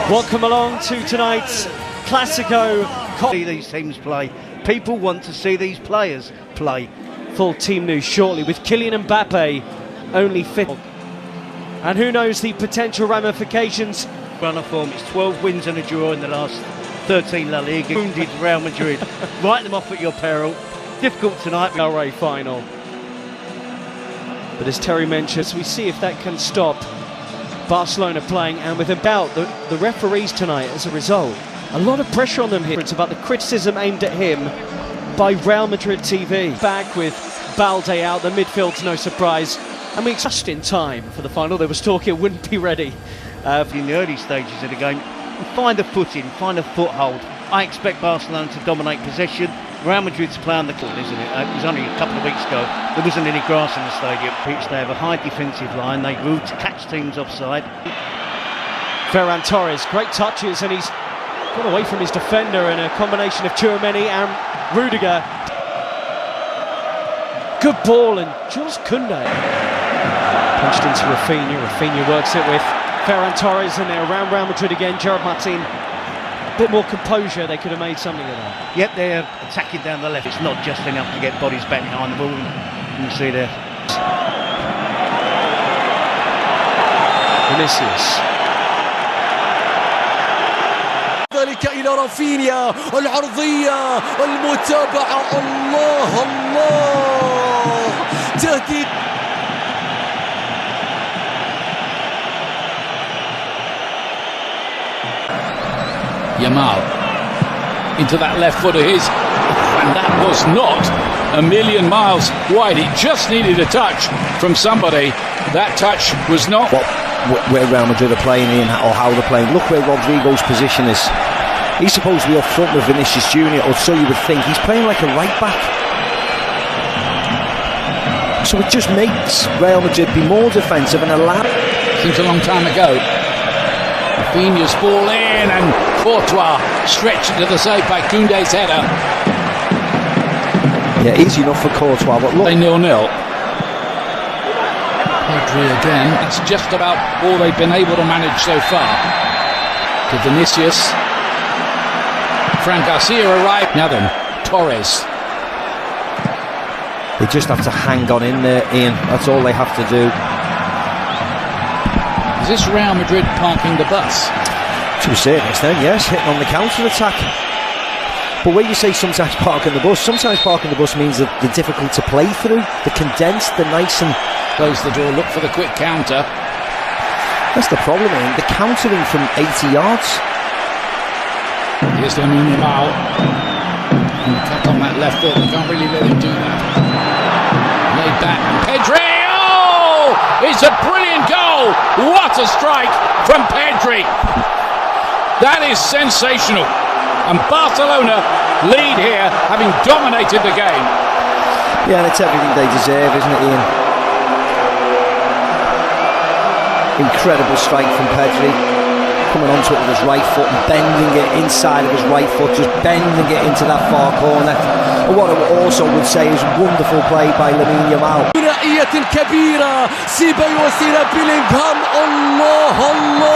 Welcome along to tonight's Classico. See these teams play. People want to see these players play. Full team news shortly with Kylian Mbappe only fit. And who knows the potential ramifications. Run of form, it's 12 wins and a draw in the last 13 La Liga. Wounded Real Madrid. Write them off at your peril. Difficult tonight. LA final. But as Terry mentions, we see if that can stop Barcelona playing, and with about the referees tonight as a result. A lot of pressure on them here. It's about the criticism aimed at him by Real Madrid TV. Back with Balde out, the midfield's no surprise. And we just in time for the final. There was talk it wouldn't be ready. In the early stages of the game, find a footing, find a foothold. I expect Barcelona to dominate possession. Real Madrid to play on the court, isn't it? It was only a couple of weeks ago. There wasn't any grass in the stadium. They have a high defensive line. They move to catch teams offside. Ferran Torres, great touches, and he's got away from his defender in a combination of Tchouaméni and Rudiger. Good ball, and Jules Koundé punched into Rafinha. Rafinha works it with Ferran Torres, and they're around Real Madrid again. Gerard Martin, a bit more composure, they could have made something of that. Yep, they're attacking down the left. It's not just enough to get bodies back behind the ball. You can see there. Vinicius. ذلك إلى رافينيا، العرضية، المتابعة، الله الله، تهديد. Yamal into that left foot of his, and that was not a million miles wide. It just needed a touch from somebody. That touch was not where Real Madrid are playing in, or how they're playing. Look where Rodrigo's position is. He's supposed to be up front with Vinicius Junior, or so you would think. He's playing like a right back, so it just makes Real Madrid be more defensive and allow. Seems a long time ago. Rafinha's ball in, and Courtois stretched to the side by Koundé's header. Yeah, easy enough for Courtois, but look. 0-0. Pedri again. That's just about all they've been able to manage so far. To Vinicius. Fran Garcia arrived. Now then, Torres. They just have to hang on in there, Ian. That's all they have to do. Is this Real Madrid parking the bus? To a certain extent, yes, hitting on the counter-attack. But when you say sometimes parking the bus, sometimes parking the bus means that they're difficult to play through. They're condensed, they're nice and... Close the door, look for the quick counter. That's the problem, Ian. They're countering from 80 yards. Here's Lamine Yamal. Cut on that left foot, they can't really let him do that. Laid back, and Pedri! It's a brilliant goal! What a strike from Pedri! That is sensational. And Barcelona lead here, having dominated the game. Yeah, and it's everything they deserve, isn't it, Ian? Incredible strike from Pedri. Coming onto it with his right foot and bending it inside of his right foot, just bending it into that far corner. And what I also would say is wonderful play by Lamine Yamal. ثنائية كبيرة، سيبايوس إلى بيلينغهام، الله الله،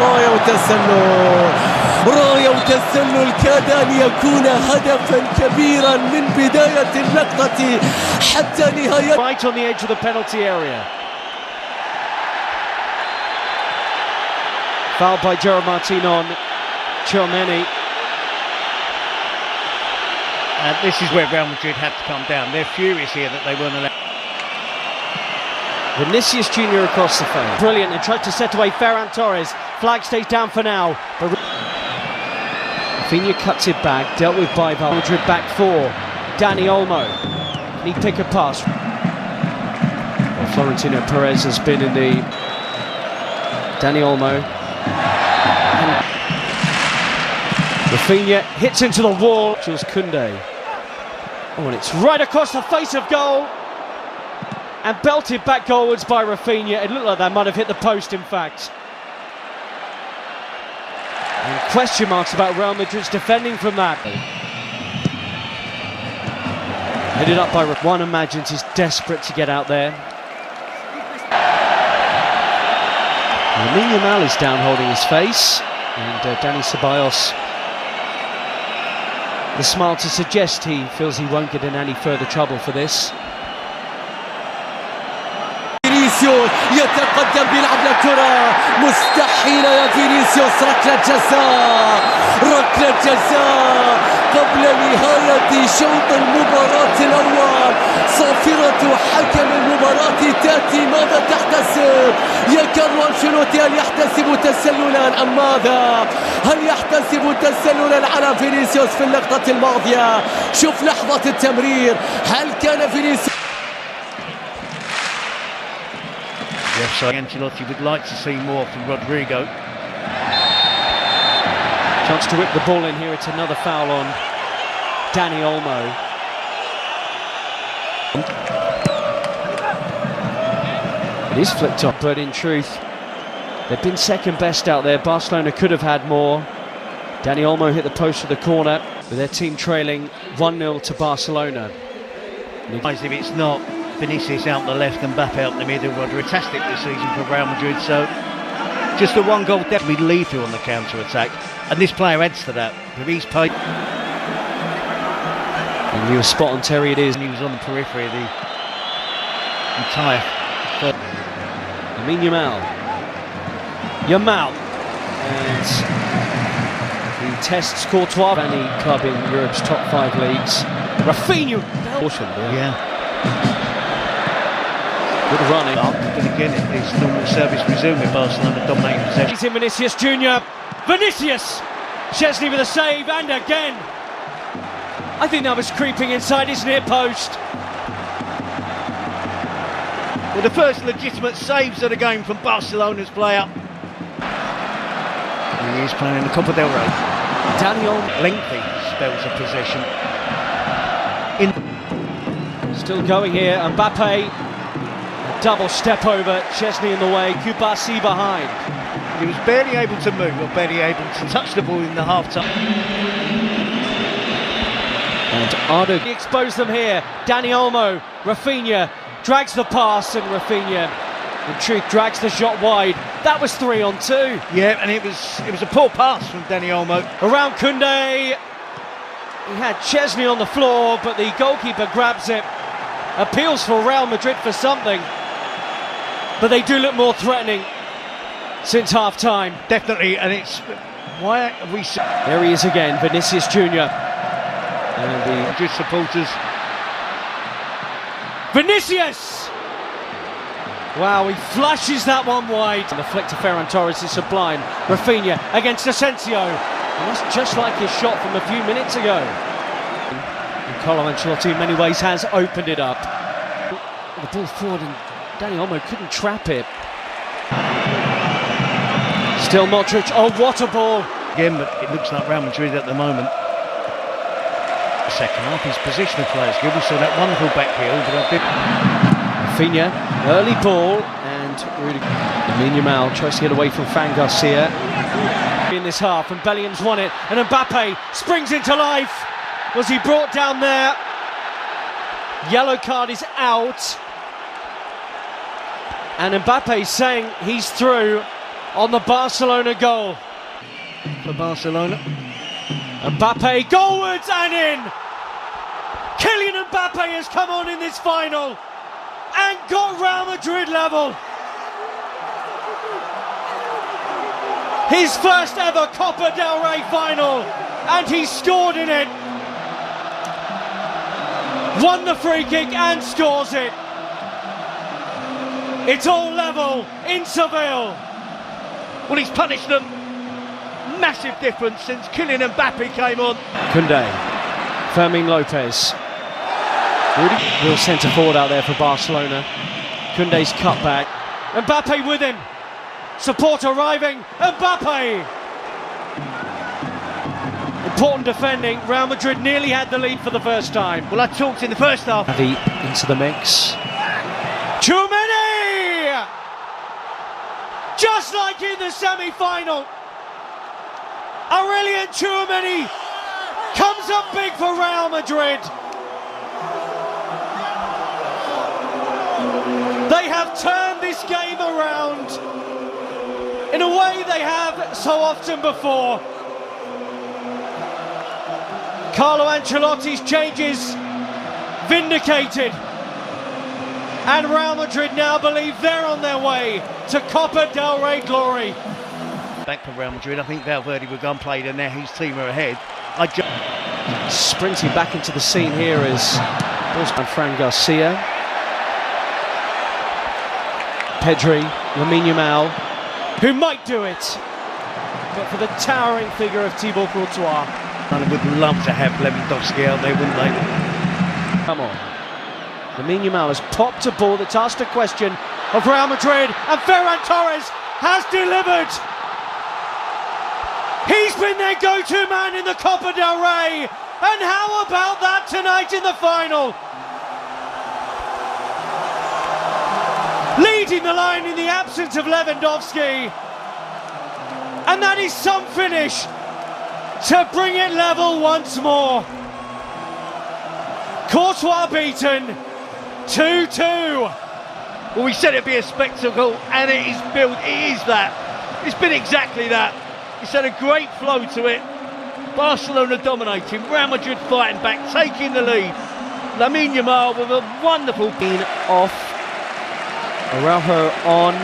راية وتسلل، راية وتسلل، كاد أن يكون هدفا كبيرا من بداية اللقطة حتى نهاية. Right on the edge of the penalty area. Fouled by Gerard Martin on Tchouaméni. And this is where Real Madrid had to come down. They're furious here that they weren't allowed. Vinicius Junior across the field. Brilliant, and tried to set away Ferran Torres. Flag stays down for now. But Rafinha cuts it back, dealt with by Real Madrid back four. Dani Olmo. Can he pick a pass? Well, Florentino Perez has been in the... Dani Olmo. And Rafinha hits into the wall. Jules Koundé. Oh, and it's right across the face of goal. And belted back goalwards by Rafinha. It looked like that might have hit the post, in fact. And question marks about Real Madrid's defending from that. Headed up by one imagines he's desperate to get out there. Yamal is down holding his face, and Dani Ceballos, the smile to suggest he feels he won't get in any further trouble for this. فينيسيوس يتقدم بيلعب لكرة مستحيلة يا فينيسيوس. ركلة جزاء قبل نهاية شوط المباراة الأول. صافرة حكم المباراة تأتي. ماذا تحتسب؟ يا كارلو أنشيلوتي، هل يحتسب تسللا أم ماذا؟ هل يحتسب تسللا على فينيسيوس في اللقطة الماضية؟ شوف لحظة التمرير، هل كان فينيسيوس؟ Yes, so Ancelotti would like to see more from Rodrigo. Chance to whip the ball in here. It's another foul on Dani Olmo. It is flicked up, but in truth, they've been second best out there. Barcelona could have had more. Dani Olmo hit the post of the corner with their team trailing 1-0 to Barcelona. If it's not Vinicius out the left and Mbappe out the middle, fantastic this season for Real Madrid. So just the one goal definitely lethal on the counter-attack, and this player adds to that. He's paid. And you were spot on, Terry. It is. And he was on the periphery of the entire third. Yamal, and he tests Courtois, any club in Europe's top 5 leagues. Rafinha, yeah. Good running. But again, it's normal service resume with Barcelona dominating possession. He's in Vinicius Junior. Vinicius! Chesney with a save, and again. I think that was creeping inside his near post. Well, the first legitimate saves of the game from Barcelona's player. And he is playing in the Copa del Rey. Daniel. Lengthy spells of possession. Still going here, Mbappe. Double step over, Chesney in the way, Kubasi behind. He was barely able to move, or barely able to touch the ball in the half-time. And Ardo exposed them here. Dani Olmo, Rafinha drags the pass, and Rafinha, in truth, drags the shot wide. That was 3 on 2. Yeah, and it was a poor pass from Dani Olmo. Around Koundé. He had Chesney on the floor, but the goalkeeper grabs it. Appeals for Real Madrid for something, but they do look more threatening since half-time. Definitely, and it's... Why have we... There he is again, Vinicius Junior. And the Madrid supporters... Vinicius! Wow, he flashes that one wide. And the flick to Ferran Torres is sublime. Rafinha against Asensio. And that's just like his shot from a few minutes ago. And Carlo Ancelotti in many ways has opened it up. The ball forward, and Dani Olmo couldn't trap it. Still Modric. Oh, what a ball! Again, but it looks like Real Madrid at the moment. The second half, his positional players good. We saw that wonderful back heel, but a bit... Rafinha, early ball, and Yamal tries to get away from Fran Garcia in this half, and Bellingham's won it, and Mbappe springs into life. Was he brought down there? Yellow card is out, and Mbappe saying he's through on the Barcelona goal. For Barcelona, Mbappe goalwards and in. Kylian Mbappe has come on in this final and got Real Madrid level. His first ever Copa del Rey final, and he scored in it. Won the free kick and scores it. It's all level in Seville. Well, he's punished them. Massive difference since Kylian Mbappe came on. Koundé, Fermin Lopez. Real centre forward out there for Barcelona. Koundé's cut back. Mbappe with him. Support arriving. Mbappe. Important defending. Real Madrid nearly had the lead for the first time. Well, I talked in the first half. Xavi into the mix. Tchouaméni! Just like in the semi-final. Aurelien Tchouaméni comes up big for Real Madrid. They have turned this game around. a way they have so often before. Carlo Ancelotti's changes vindicated. And Real Madrid now believe they're on their way to Copa del Rey glory. Back for Real Madrid, I think Valverde will go and play there now. His team are ahead. Sprinting back into the scene here is Fran Garcia, Pedri, Lamine Yamal, who might do it, but for the towering figure of Thibaut Courtois. And would love to have Lewandowski out there, wouldn't they? Come on. Lamine Yamal has popped a ball that's asked a question of Real Madrid, and Ferran Torres has delivered. He's been their go-to man in the Copa del Rey, and how about that tonight in the final? Leading the line in the absence of Lewandowski, and that is some finish to bring it level once more. Courtois beaten, 2-2. Well, we said it'd be a spectacle, and it is built. It is that. It's been exactly that. It's had a great flow to it. Barcelona dominating, Real Madrid fighting back, taking the lead. Lamine Yamal with a wonderful being off. Araujo on.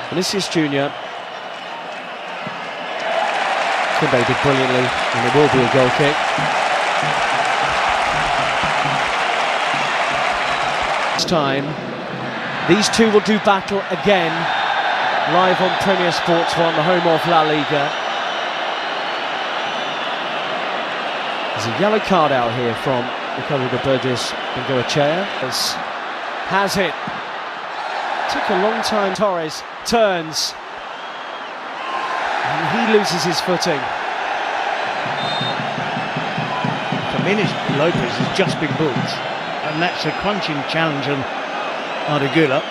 Vinicius Jr. Koundé did brilliantly, and it will be a goal kick. This time, these two will do battle again, live on Premier Sports 1, the home of La Liga. There's a yellow card out here from Ricardo de Burgos and Goechea. Has it. Took a long time. Torres turns. And he loses his footing. Jimenez Lopez has just been booked, and that's a crunching challenge on Ardegula.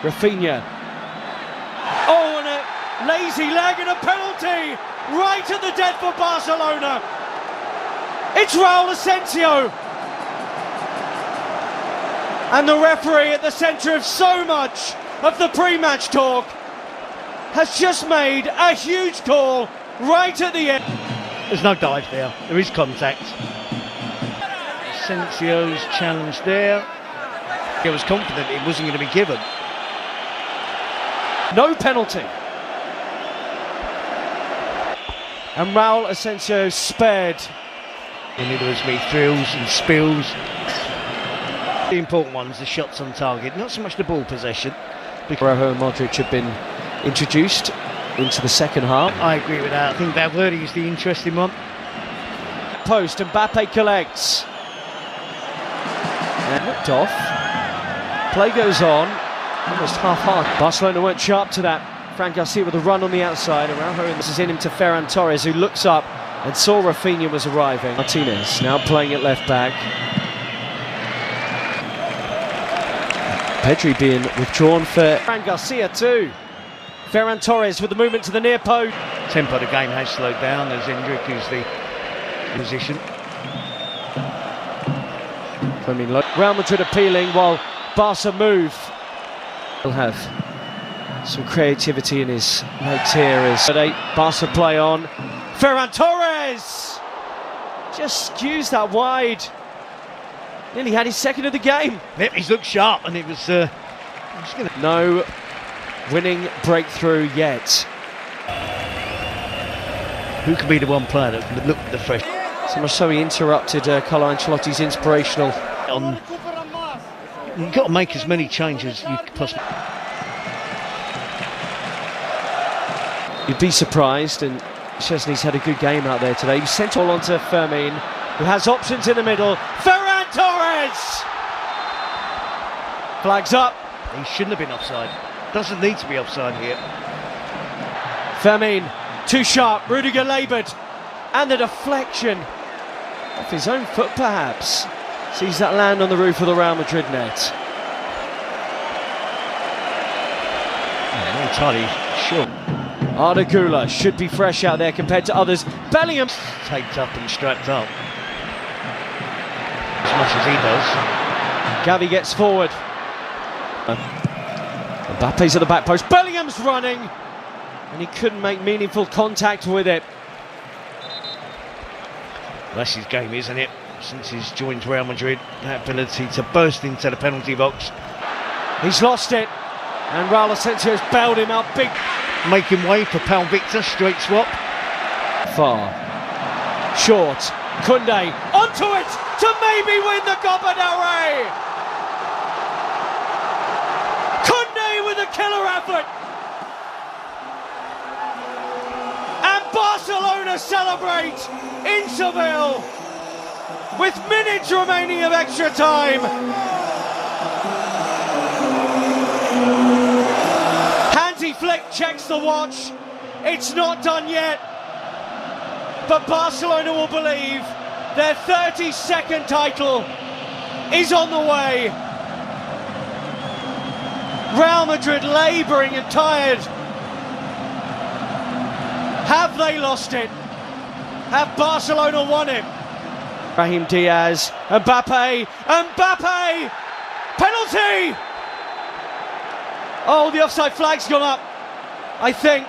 Rafinha. Oh, and a lazy leg and a penalty right at the death for Barcelona. It's Raul Asensio. And the referee at the centre of so much of the pre-match talk has just made a huge call right at the end. There's no dive there, there is contact. Asensio's challenge there. He was confident it wasn't going to be given. No penalty. And Raul Asensio spared. And there was me thrills and spills. The important ones, the shots on target, not so much the ball possession. Araujo and Modric have been introduced into the second half. I agree with that. I think Valverde is the interesting one. Post, Mbappe collects. And looked off. Play goes on. Almost half-hearted. Barcelona weren't sharp to that. Fran Garcia with a run on the outside. Araujo, and this is in him to Ferran Torres, who looks up and saw Rafinha was arriving. Martinez now playing at left back. Pedri being withdrawn for Fran Garcia too. Ferran Torres with the movement to the near post. Tempo of the game has slowed down as Endrick is the position. Real Madrid appealing while Barca move. He'll have some creativity in his legs here as Barca play on. Ferran Torres just skews that wide. Nearly had his second of the game. Yep, he's looked sharp, and it was no winning breakthrough yet. Who could be the one player that can look the fresh? So much so he interrupted Carlo Ancelotti's inspirational. You've got to make as many changes as you possibly. You'd be surprised, and Szczesny's had a good game out there today. He sent all onto Fermin, who has options in the middle. Ferran Torres! Flags up. He shouldn't have been offside. Doesn't need to be offside here. Fermin, too sharp. Rudiger laboured. And the deflection off his own foot, perhaps. Sees that land on the roof of the Real Madrid net. I'm not entirely sure. Ardegula should be fresh out there compared to others. Bellingham taped up and strapped up as much as he does. Gavi gets forward. Mbappe's at the back post, Bellingham's running, and he couldn't make meaningful contact with it. That's his game, isn't it? Since he's joined Real Madrid, that ability to burst into the penalty box. He's lost it, and Raul Asensio's bailed him out big. Making way for Pal Victor, straight swap. Far. Short. Koundé onto it to maybe win the Copa del Rey. Koundé with a killer effort. And Barcelona celebrate in Seville with minutes remaining of extra time. Hansi Flick checks the watch. It's not done yet. But Barcelona will believe their 32nd title is on the way. Real Madrid labouring and tired. Have they lost it? Have Barcelona won it? Brahim Diaz, Mbappe, penalty! Oh, the offside flag's gone up, I think.